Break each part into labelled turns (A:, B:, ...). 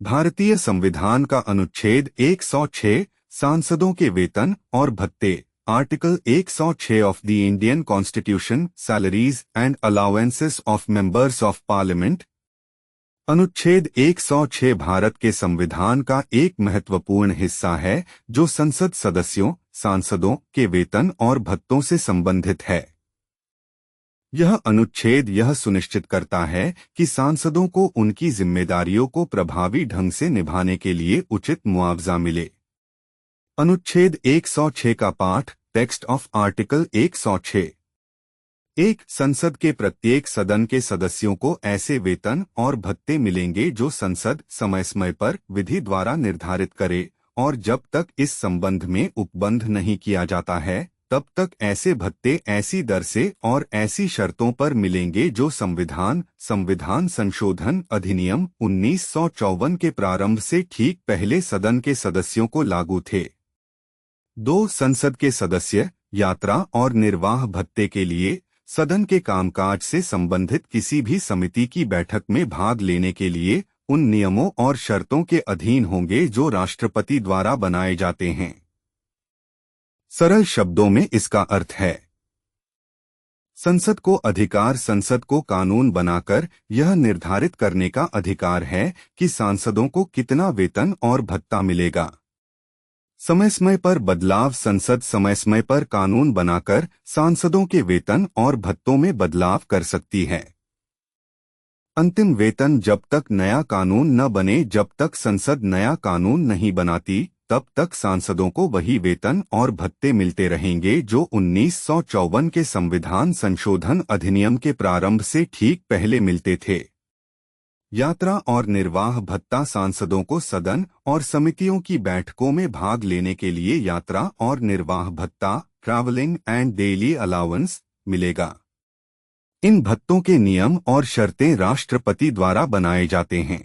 A: भारतीय संविधान का अनुच्छेद 106 सांसदों के वेतन और भत्ते, article 106 of the Indian constitution, salaries and allowances of members of parliament. अनुच्छेद 106 भारत के संविधान का एक महत्वपूर्ण हिस्सा है जो संसद सदस्यों, सांसदों के वेतन और भत्तों से संबंधित है। यह अनुच्छेद यह सुनिश्चित करता है कि सांसदों को उनकी जिम्मेदारियों को प्रभावी ढंग से निभाने के लिए उचित मुआवजा मिले। अनुच्छेद 106 का पाठ, टेक्स्ट ऑफ आर्टिकल 106। 1. संसद के प्रत्येक सदन के सदस्यों को ऐसे वेतन और भत्ते मिलेंगे जो संसद समय समय पर विधि द्वारा निर्धारित करे और जब तक इस संबंध में उपबंध नहीं किया जाता है तब तक ऐसे भत्ते ऐसी दर से और ऐसी शर्तों पर मिलेंगे जो संविधान संशोधन अधिनियम 1954 के प्रारंभ से ठीक पहले सदन के सदस्यों को लागू थे। 2. संसद के सदस्य यात्रा और निर्वाह भत्ते के लिए सदन के कामकाज से संबंधित किसी भी समिति की बैठक में भाग लेने के लिए उन नियमों और शर्तों के अधीन होंगे जो राष्ट्रपति द्वारा बनाए जाते हैं। सरल शब्दों में इसका अर्थ है, संसद को अधिकार संसद को कानून बनाकर यह निर्धारित करने का अधिकार है कि सांसदों को कितना वेतन और भत्ता मिलेगा। समय समय पर बदलाव संसद समय समय पर कानून बनाकर सांसदों के वेतन और भत्तों में बदलाव कर सकती है। अंतिम वेतन जब तक नया कानून न बने, जब तक संसद नया कानून नहीं बनाती, तब तक सांसदों को वही वेतन और भत्ते मिलते रहेंगे जो 1954 के संविधान संशोधन अधिनियम के प्रारंभ से ठीक पहले मिलते थे। यात्रा और निर्वाह भत्ता सांसदों को सदन और समितियों की बैठकों में भाग लेने के लिए यात्रा और निर्वाह भत्ता, ट्रैवलिंग एंड डेली अलाउंस मिलेगा। इन भत्तों के नियम और शर्तें राष्ट्रपति द्वारा बनाए जाते हैं।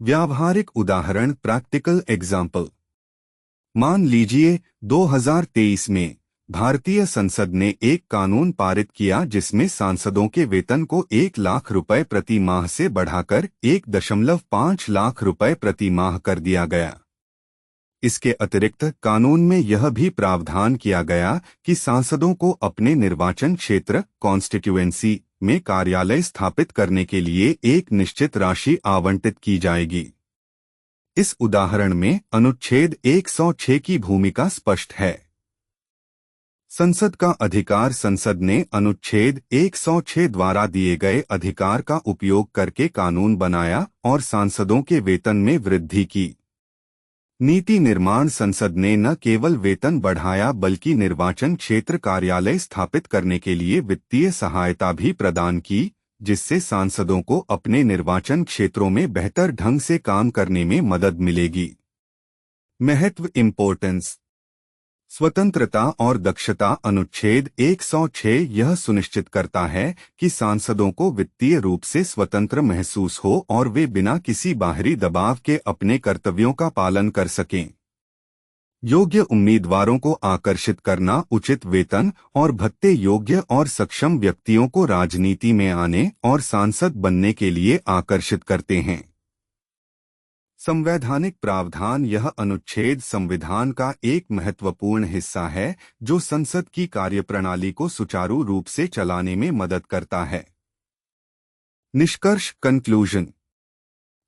A: व्यावहारिक उदाहरण, प्रैक्टिकल एग्जाम्पल। मान लीजिए 2023 में भारतीय संसद ने एक कानून पारित किया जिसमें सांसदों के वेतन को 1 लाख रुपए प्रति माह से बढ़ाकर 1.5 लाख रुपए प्रति माह कर दिया गया। इसके अतिरिक्त कानून में यह भी प्रावधान किया गया कि सांसदों को अपने निर्वाचन क्षेत्र कॉन्स्टिट्यूएंसी में कार्यालय स्थापित करने के लिए एक निश्चित राशि आवंटित की जाएगी। इस उदाहरण में अनुच्छेद 106 की भूमिका स्पष्ट है। संसद का अधिकार, संसद ने अनुच्छेद 106 द्वारा दिए गए अधिकार का उपयोग करके कानून बनाया और सांसदों के वेतन में वृद्धि की। नीति निर्माण, संसद ने न केवल वेतन बढ़ाया बल्कि निर्वाचन क्षेत्र कार्यालय स्थापित करने के लिए वित्तीय सहायता भी प्रदान की, जिससे सांसदों को अपने निर्वाचन क्षेत्रों में बेहतर ढंग से काम करने में मदद मिलेगी। महत्व, इम्पोर्टेंस, स्वतंत्रता और दक्षता। अनुच्छेद 106 यह सुनिश्चित करता है कि सांसदों को वित्तीय रूप से स्वतंत्र महसूस हो और वे बिना किसी बाहरी दबाव के अपने कर्तव्यों का पालन कर सकें। योग्य उम्मीदवारों को आकर्षित करना, उचित वेतन और भत्ते योग्य और सक्षम व्यक्तियों को राजनीति में आने और सांसद बनने के लिए आकर्षित करते हैं। संवैधानिक प्रावधान, यह अनुच्छेद संविधान का एक महत्वपूर्ण हिस्सा है जो संसद की कार्यप्रणाली को सुचारू रूप से चलाने में मदद करता है। निष्कर्ष, कंक्लूजन।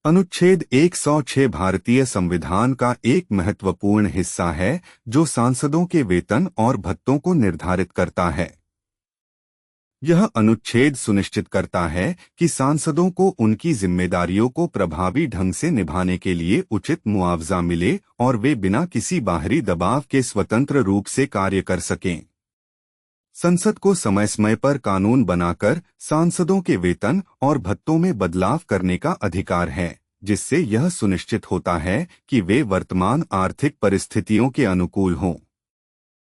A: अनुच्छेद 106 भारतीय संविधान का एक महत्वपूर्ण हिस्सा है जो सांसदों के वेतन और भत्तों को निर्धारित करता है। यह अनुच्छेद सुनिश्चित करता है कि सांसदों को उनकी जिम्मेदारियों को प्रभावी ढंग से निभाने के लिए उचित मुआवजा मिले और वे बिना किसी बाहरी दबाव के स्वतंत्र रूप से कार्य कर सकें। संसद को समय समय पर कानून बनाकर सांसदों के वेतन और भत्तों में बदलाव करने का अधिकार है, जिससे यह सुनिश्चित होता है कि वे वर्तमान आर्थिक परिस्थितियों के अनुकूल हों।